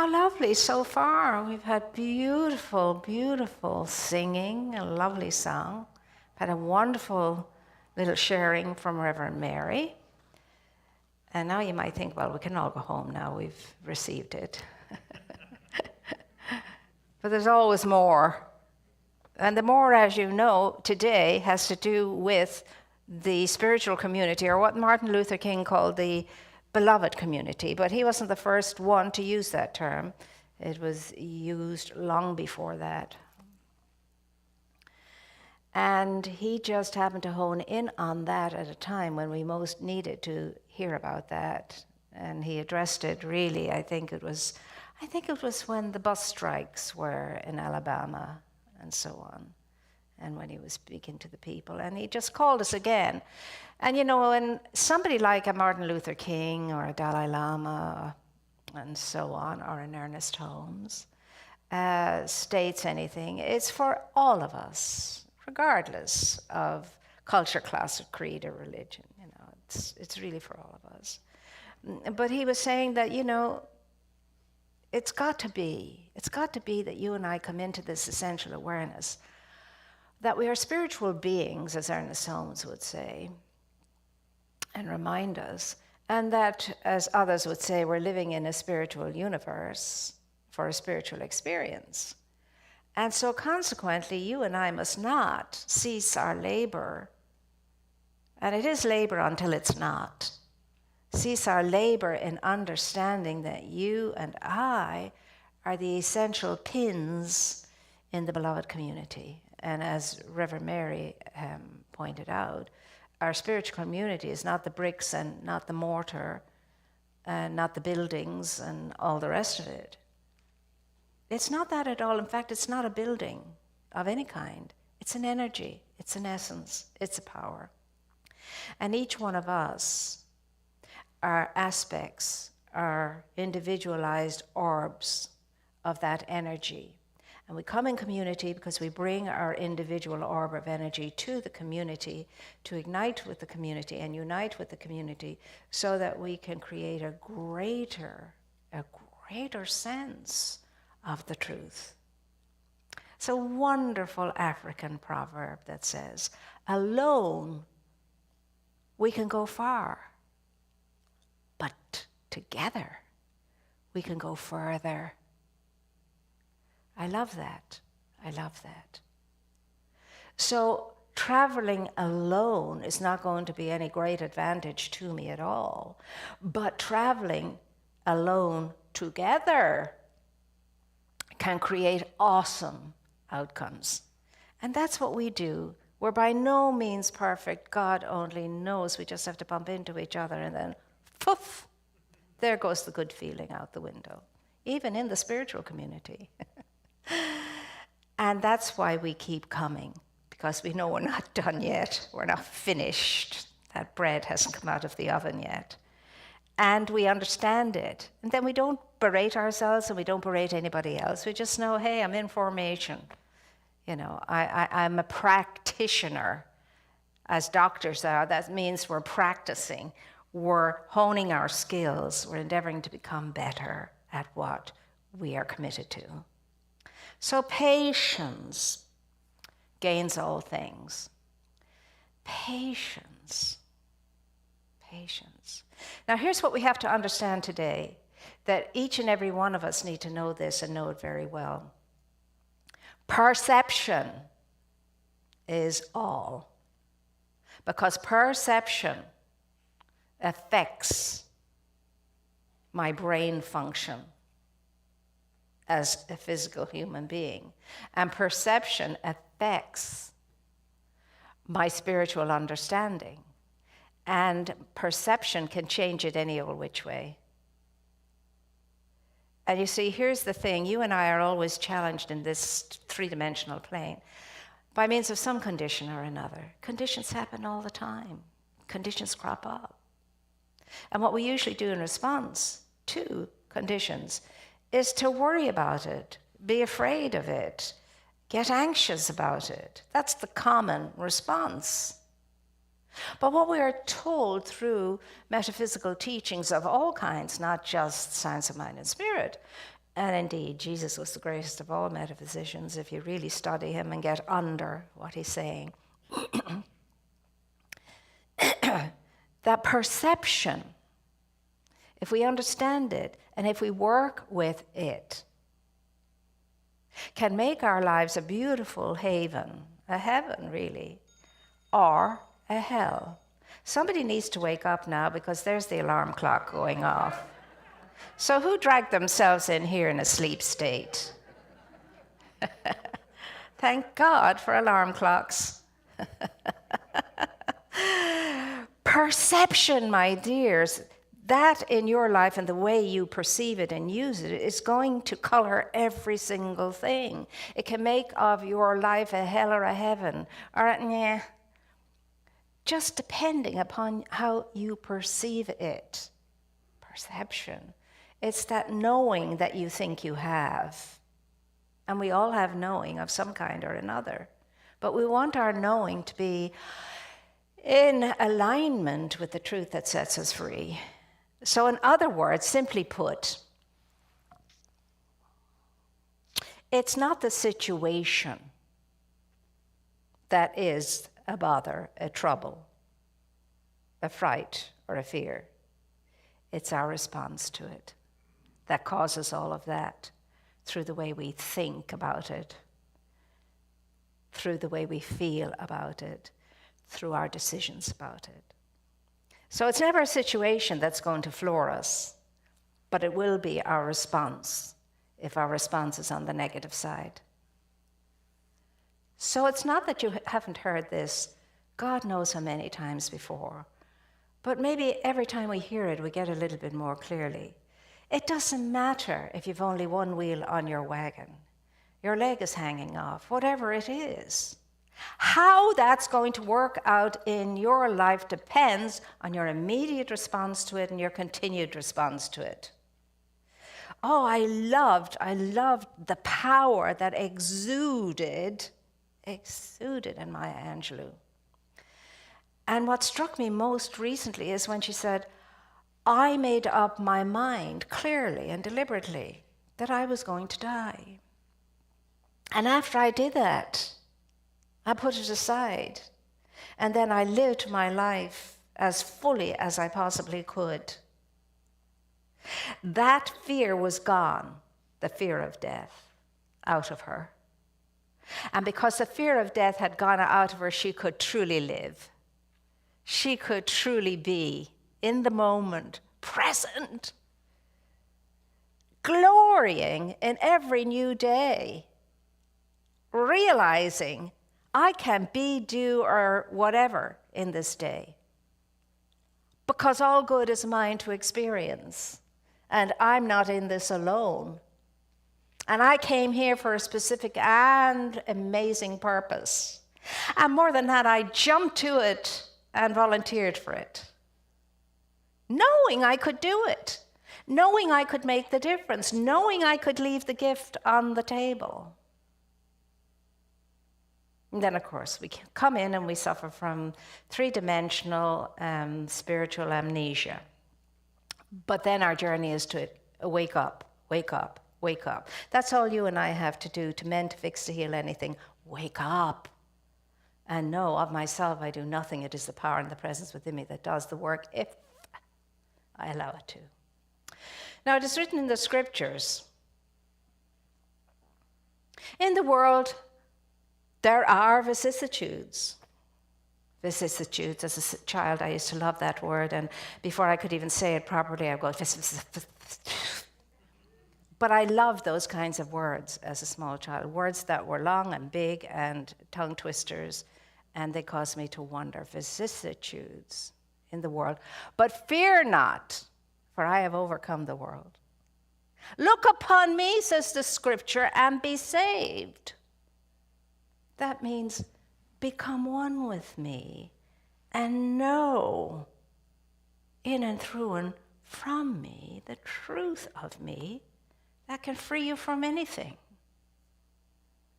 How lovely so far. We've had beautiful, beautiful singing, a lovely song. Had a wonderful little sharing from Reverend Mary. And now you might think, well, we can all go home now. We've received it. But there's always more. And the more, as you know, today has to do with the spiritual community, or what Martin Luther King called the beloved community. But he wasn't the first one to use that term. It was used long before that. And he just happened to hone in on that at a time when we most needed to hear about that. And he addressed it really, I think it was when the bus strikes were in Alabama and so on, and when he was speaking to the people. And he just called us again. And you know, when somebody like a Martin Luther King or a Dalai Lama and so on, or an Ernest Holmes, states anything, it's for all of us, regardless of culture, class, or creed, or religion. You know, it's really for all of us. But he was saying that, you know, it's got to be that you and I come into this essential awareness that we are spiritual beings, as Ernest Holmes would say, and remind us, and that, as others would say, we're living in a spiritual universe for a spiritual experience. And so consequently, you and I must not cease our labor, and it is labor until it's not, cease our labor in understanding that you and I are the essential pins in the beloved community. And as Reverend Mary pointed out, our spiritual community is not the bricks and not the mortar and not the buildings and all the rest of it. It's not that at all. In fact, it's not a building of any kind. It's an energy, it's an essence, it's a power. And each one of us are aspects, are individualized orbs of that energy. And we come in community because we bring our individual orb of energy to the community to ignite with the community and unite with the community so that we can create a greater sense of the truth. It's a wonderful African proverb that says, alone we can go far, but together we can go further. I love that. I love that. So traveling alone is not going to be any great advantage to me at all, but traveling alone together can create awesome outcomes. And that's what we do. We're by no means perfect. God only knows. We just have to bump into each other and then, poof, there goes the good feeling out the window, even in the spiritual community. And that's why we keep coming, because we know we're not done yet. We're not finished. That bread hasn't come out of the oven yet. And we understand it. And then we don't berate ourselves and we don't berate anybody else. We just know, hey, I'm in formation. You know, I'm a practitioner, as doctors are. That means we're practicing. We're honing our skills. We're endeavoring to become better at what we are committed to. So patience gains all things. Patience. Now here's what we have to understand today, that each and every one of us need to know this and know it very well. Perception is all, because perception affects my brain function as a physical human being, and perception affects my spiritual understanding, and perception can change it any old which way. And you see, here's the thing, you and I are always challenged in this three-dimensional plane by means of some condition or another. Conditions happen all the time. Conditions crop up. And what we usually do in response to conditions is to worry about it, be afraid of it, get anxious about it. That's the common response. But what we are told through metaphysical teachings of all kinds, not just science of mind and spirit, And indeed, Jesus was the greatest of all metaphysicians if you really study him and get under what he's saying. That perception, if we understand it and if we work with it, can make our lives a beautiful haven, a heaven really, or a hell. Somebody needs to wake up now because there's the alarm clock going off. So who dragged themselves in here in a sleep state? Thank God for alarm clocks. Perception, my dears, that in your life and the way you perceive it and use it is going to color every single thing. It can make of your life a hell or a heaven, or just depending upon how you perceive it. Perception. It's that knowing that you think you have. And we all have knowing of some kind or another. But we want our knowing to be in alignment with the truth that sets us free. So in other words, simply put, it's not the situation that is a bother, a trouble, a fright, or a fear. It's our response to it that causes all of that through the way we think about it, through the way we feel about it, through our decisions about it. So it's never a situation that's going to floor us, but it will be our response if our response is on the negative side. So it's not that you haven't heard this, God knows how many times before, but maybe every time we hear it, we get a little bit more clearly. It doesn't matter if you've only one wheel on your wagon, your leg is hanging off, whatever it is. How that's going to work out in your life depends on your immediate response to it and your continued response to it. Oh, I loved the power that exuded in Maya Angelou. And what struck me most recently is when she said, I made up my mind clearly and deliberately that I was going to die. And after I did that, I put it aside. And then I lived my life as fully as I possibly could. That fear was gone, the fear of death, out of her. And because the fear of death had gone out of her, she could truly live. She could truly be in the moment, present, glorying in every new day, realizing I can be, do, or whatever in this day, because all good is mine to experience, and I'm not in this alone. And I came here for a specific and amazing purpose. And more than that, I jumped to it and volunteered for it, knowing I could do it, knowing I could make the difference, knowing I could leave the gift on the table. And then, of course, we come in and we suffer from three-dimensional spiritual amnesia. But then our journey is to wake up, wake up, wake up. That's all you and I have to do, to mend, to fix, to heal anything. Wake up. And know of myself I do nothing. It is the power and the presence within me that does the work if I allow it to. Now, it is written in the scriptures, in the world, there are vicissitudes. Vicissitudes. As a child, I used to love that word, and before I could even say it properly, I'd go, but I loved those kinds of words as a small child, words that were long and big and tongue twisters, and they caused me to wonder. Vicissitudes in the world. But fear not, for I have overcome the world. Look upon me, says the scripture, and be saved. That means become one with me and know in and through and from me the truth of me that can free you from anything.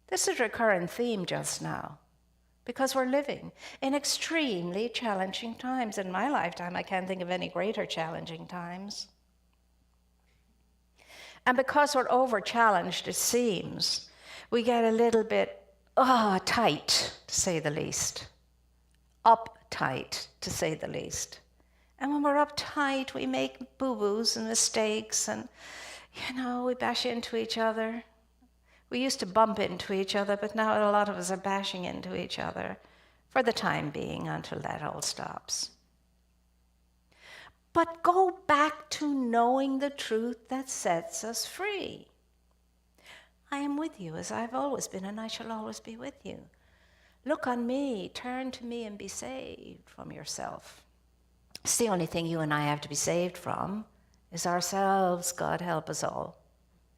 This is a recurrent theme just now because we're living in extremely challenging times. In my lifetime, I can't think of any greater challenging times. And because we're over-challenged, it seems, we get a little bit, tight, to say the least. Uptight, to say the least. And when we're uptight, we make boo-boos and mistakes, and, we bash into each other. We used to bump into each other, but now a lot of us are bashing into each other for the time being until that all stops. But go back to knowing the truth that sets us free. I am with you as I've always been, and I shall always be with you. Look on me, turn to me, and be saved from yourself. It's the only thing you and I have to be saved from is ourselves. God help us all.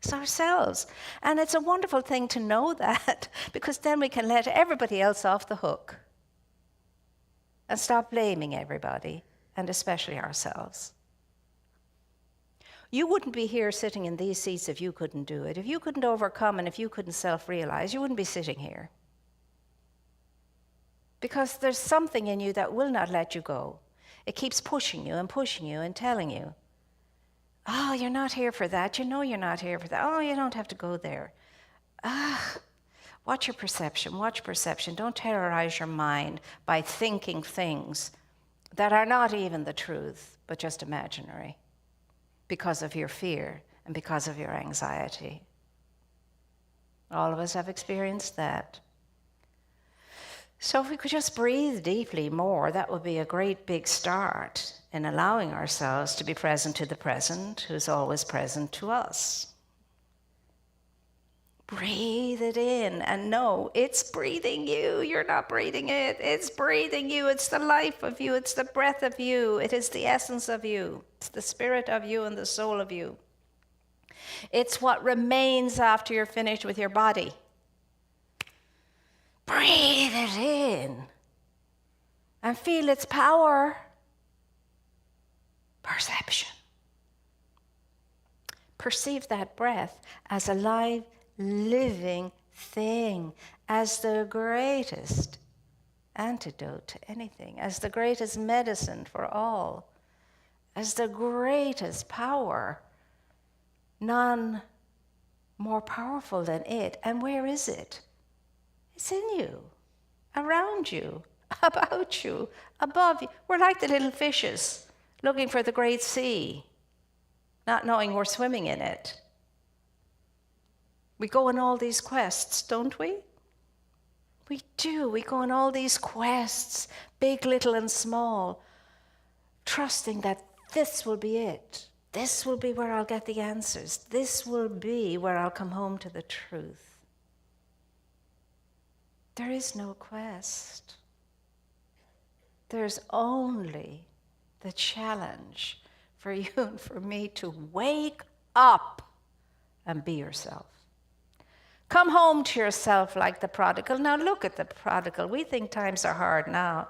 It's ourselves. And it's a wonderful thing to know that, because then we can let everybody else off the hook and stop blaming everybody, and especially ourselves. You wouldn't be here sitting in these seats if you couldn't do it. If you couldn't overcome and if you couldn't self-realize, you wouldn't be sitting here. Because there's something in you that will not let you go. It keeps pushing you and telling you, oh, you're not here for that. You know you're not here for that. Oh, you don't have to go there. Watch your perception. Watch perception. Don't terrorize your mind by thinking things that are not even the truth, but just imaginary, because of your fear and because of your anxiety. All of us have experienced that. So if we could just breathe deeply more, that would be a great big start in allowing ourselves to be present to the present, who's always present to us. Breathe it in and know it's breathing you. You're not breathing it. It's breathing you. It's the life of you. It's the breath of you. It is the essence of you. It's the spirit of you and the soul of you. It's what remains after you're finished with your body. Breathe it in and feel its power. Perception. Perceive that breath as a live, living thing, as the greatest antidote to anything, as the greatest medicine for all, as the greatest power. None more powerful than it. And where is it? It's in you, around you, about you, above you. We're like the little fishes looking for the great sea, not knowing we're swimming in it. We go on all these quests, don't we? We do. We go on all these quests, big, little, and small, trusting that this will be it. This will be where I'll get the answers. This will be where I'll come home to the truth. There is no quest. There's only the challenge for you and for me to wake up and be yourself. Come home to yourself like the prodigal. Now look at the prodigal. We think times are hard now,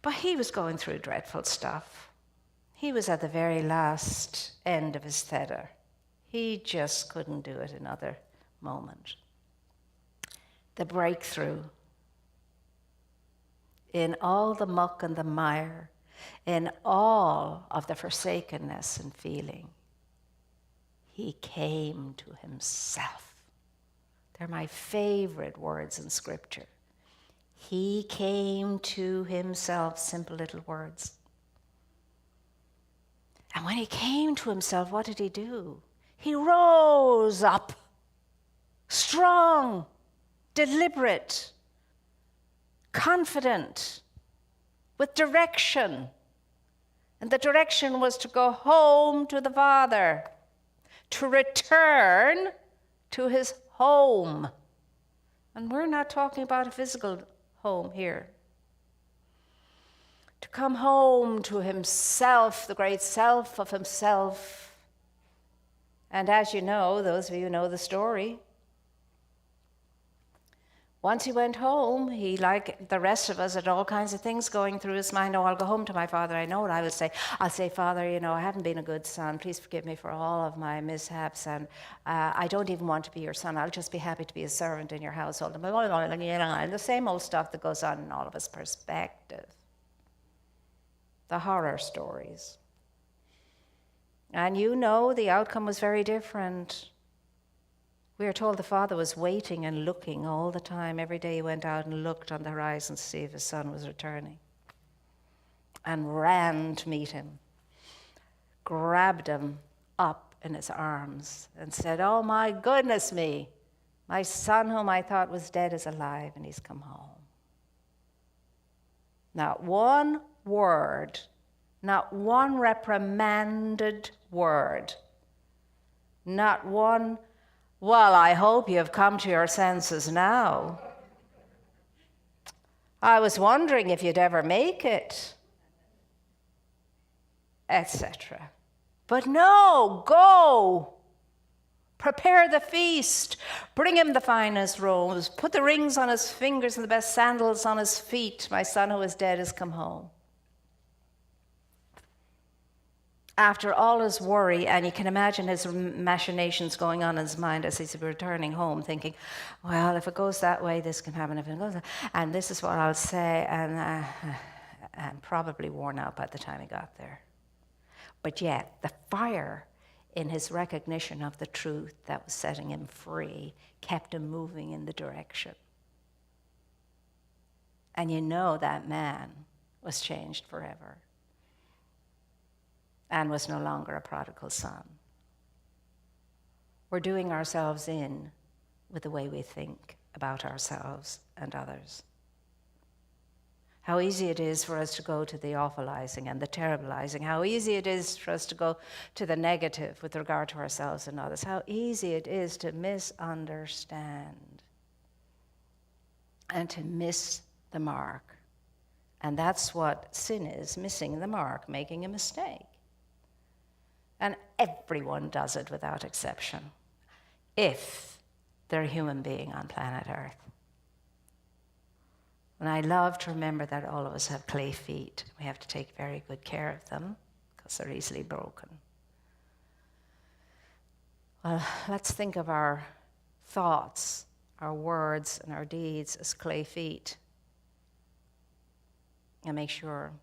but he was going through dreadful stuff. He was at the very last end of his tether. He just couldn't do it another moment. The breakthrough in all the muck and the mire, in all of the forsakenness and feeling, he came to himself. They're my favorite words in Scripture. He came to himself, simple little words. And when he came to himself, what did he do? He rose up, strong, deliberate, confident, with direction. And the direction was to go home to the Father, to return to his home. And we're not talking about a physical home here. To come home to himself, the great self of himself. And as you know, those of you who know the story, once he went home, he, like the rest of us, had all kinds of things going through his mind. Oh, I'll go home to my father. I know what I will say. I'll say, Father, I haven't been a good son. Please forgive me for all of my mishaps. And I don't even want to be your son. I'll just be happy to be a servant in your household. And the same old stuff that goes on in all of us' perspective. The horror stories. And you know the outcome was very different. We are told the father was waiting and looking all the time. Every day he went out and looked on the horizon to see if his son was returning. And ran to meet him, grabbed him up in his arms and said, "Oh my goodness me, my son whom I thought was dead is alive and he's come home." Not one word, not one reprimanded word, not one, "Well, I hope you have come to your senses now. I was wondering if you'd ever make it," etc. But no, go. Prepare the feast. Bring him the finest robes. Put the rings on his fingers and the best sandals on his feet. My son who is dead has come home. After all his worry, and you can imagine his machinations going on in his mind as he's returning home, thinking, well, if it goes that way, this can happen. If it goes that, and this is what I'll say, and probably worn out by the time he got there. But yet, the fire in his recognition of the truth that was setting him free kept him moving in the direction. And you know that man was changed forever and was no longer a prodigal son. We're doing ourselves in with the way we think about ourselves and others. How easy it is for us to go to the awfulizing and the terribilizing. How easy it is for us to go to the negative with regard to ourselves and others. How easy it is to misunderstand and to miss the mark. And that's what sin is, missing the mark, making a mistake. And everyone does it without exception, if they're a human being on planet Earth. And I love to remember that all of us have clay feet. We have to take very good care of them because they're easily broken. Well, let's think of our thoughts, our words, and our deeds as clay feet and make sure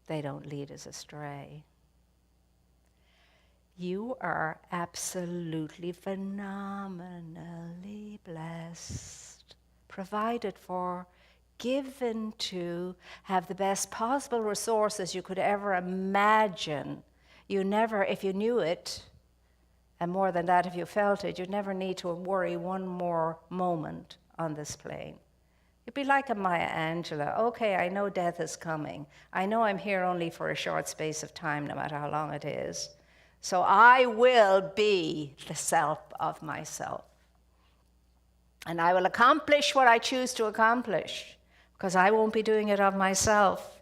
they don't lead us astray. You are absolutely phenomenally blessed, provided for, given to, have the best possible resources you could ever imagine. You never, if you knew it, and more than that, if you felt it, you'd never need to worry one more moment on this plane. You'd be like a Maya Angelou. Okay, I know death is coming. I know I'm here only for a short space of time, no matter how long it is. So I will be the self of myself. And I will accomplish what I choose to accomplish, because I won't be doing it of myself.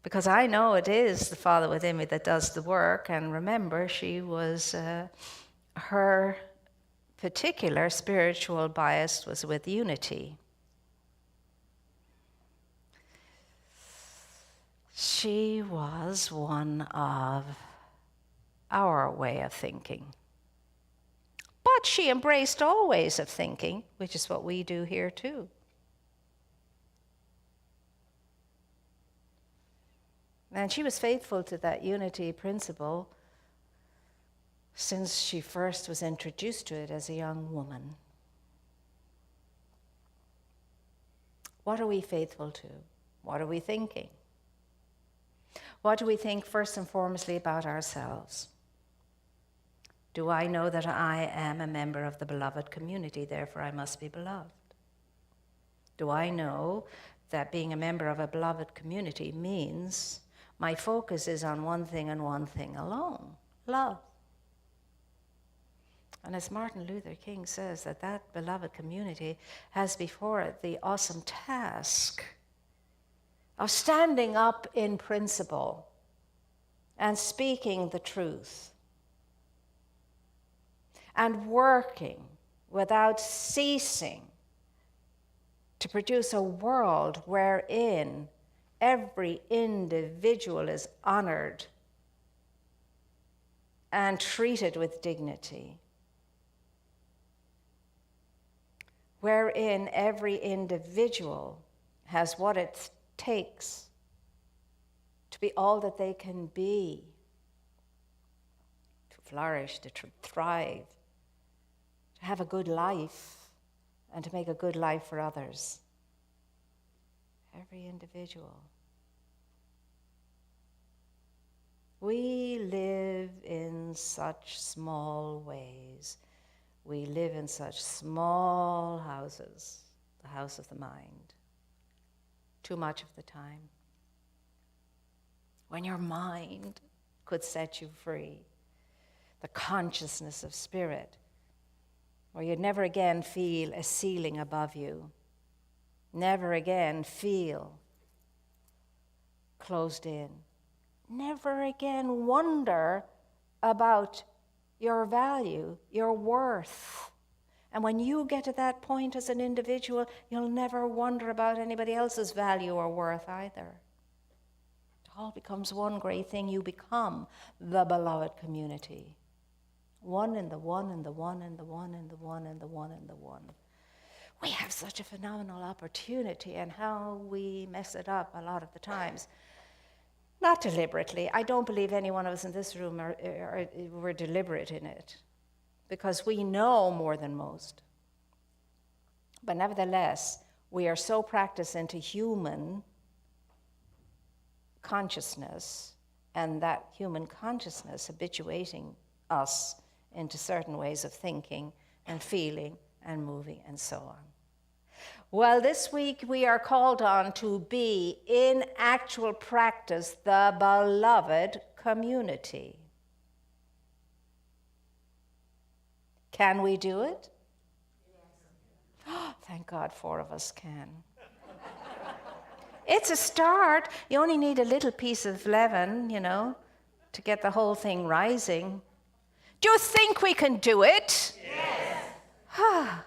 Because I know it is the Father within me that does the work. And remember, she was, her particular spiritual bias was with unity. She was one of our way of thinking. But she embraced all ways of thinking, which is what we do here too. And she was faithful to that unity principle since she first was introduced to it as a young woman. What are we faithful to? What are we thinking? What do we think first and foremostly about ourselves? Do I know that I am a member of the beloved community, therefore I must be beloved? Do I know that being a member of a beloved community means my focus is on one thing and one thing alone, love? And as Martin Luther King says, that beloved community has before it the awesome task of standing up in principle and speaking the truth and working without ceasing to produce a world wherein every individual is honored and treated with dignity, wherein every individual has what it takes to to be all that they can be, to flourish, to thrive, to have a good life, and to make a good life for others. Every individual. We live in such small ways. We live in such small houses, the house of the mind, too much of the time. When your mind could set you free, the consciousness of spirit, where you'd never again feel a ceiling above you, never again feel closed in, never again wonder about your value, your worth. And when you get to that point as an individual, you'll never wonder about anybody else's value or worth either. It all becomes one great thing. You become the beloved community. One in the one and the one and the one and the one and the one and the one. We have such a phenomenal opportunity, and how we mess it up a lot of the times. Not deliberately. I don't believe any one of us in this room were deliberate in it, because we know more than most. But nevertheless, we are so practiced into human consciousness, and that human consciousness habituating us into certain ways of thinking and feeling and moving and so on. Well, this week we are called on to be, in actual practice, the beloved community. Can we do it? Yes. Oh, thank God 4 of us can. It's a start. You only need a little piece of leaven, to get the whole thing rising. Do you think we can do it? Yes.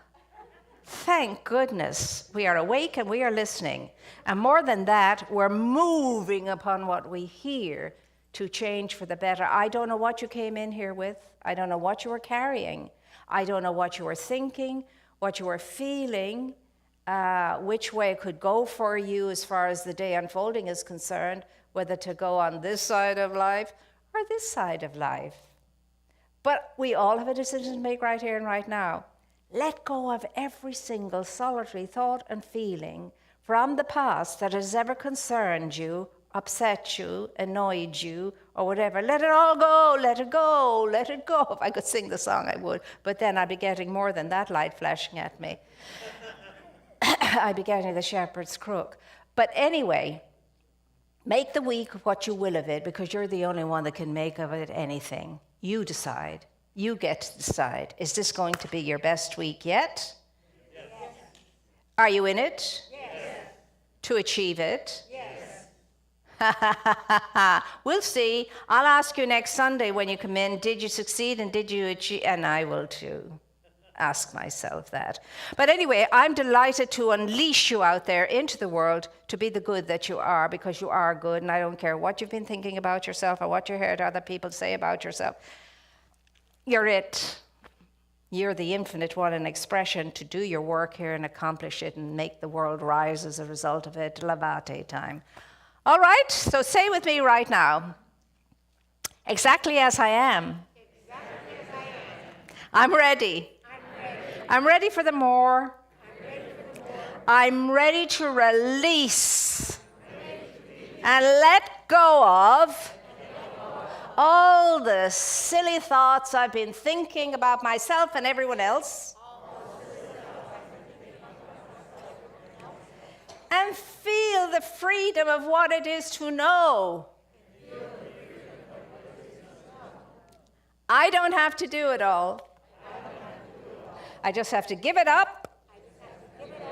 Thank goodness we are awake and we are listening. And more than that, we're moving upon what we hear to change for the better. I don't know what you came in here with. I don't know what you were carrying. I don't know what you were thinking, what you were feeling, which way it could go for you as far as the day unfolding is concerned, whether to go on this side of life or this side of life. But we all have a decision to make right here and right now. Let go of every single solitary thought and feeling from the past that has ever concerned you, upset you, annoyed you, or whatever. Let it all go, let it go, let it go. If I could sing the song, I would. But then I'd be getting more than that light flashing at me. I'd be getting the shepherd's crook. But anyway, make the week what you will of it, because you're the only one that can make of it anything. You decide. You get to decide. Is this going to be your best week yet? Yes. Are you in it? Yes. To achieve it? Yes. We'll see. I'll ask you next Sunday when you come in, did you succeed and did you achieve? And I will too. Ask myself that. But anyway, I'm delighted to unleash you out there into the world to be the good that you are, because you are good, and I don't care what you've been thinking about yourself or what you heard other people say about yourself. You're it. You're the infinite one in expression to do your work here and accomplish it and make the world rise as a result of it. Lavate time. All right, so say with me right now. Exactly as I am. Exactly as I am. I'm ready. I'm ready for the more. I'm ready to release and let go of all the silly thoughts I've been thinking about myself and everyone else. And feel the freedom of what it is to know. I don't have to do it all. I just have to give it up,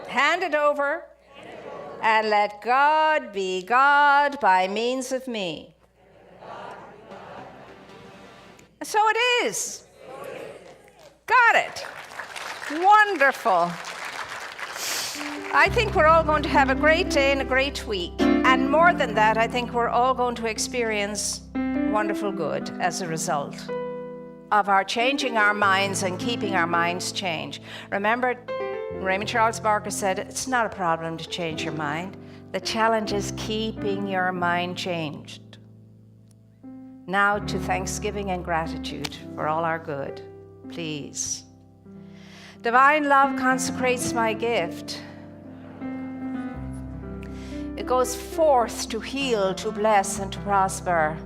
hand it over, and let God be God by means of me. So it is. Got it. Wonderful. I think we're all going to have a great day and a great week. And more than that, I think we're all going to experience wonderful good as a result of our changing our minds and keeping our minds changed. Remember, Raymond Charles Barker said, it's not a problem to change your mind. The challenge is keeping your mind changed. Now to thanksgiving and gratitude for all our good, please. Divine love consecrates my gift. It goes forth to heal, to bless, and to prosper.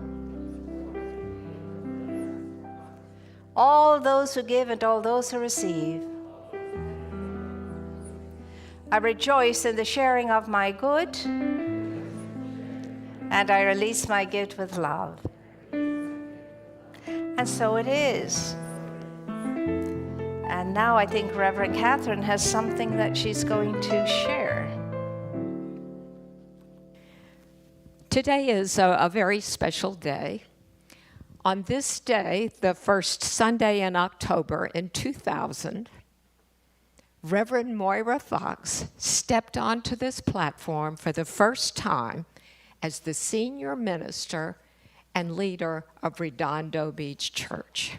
All those who give and all those who receive. I rejoice in the sharing of my good, and I release my gift with love. And so it is. And now I think Reverend Catherine has something that she's going to share. Today is a very special day. On this day, the first Sunday in October in 2000, Reverend Moira Foxe stepped onto this platform for the first time as the senior minister and leader of Redondo Beach Church.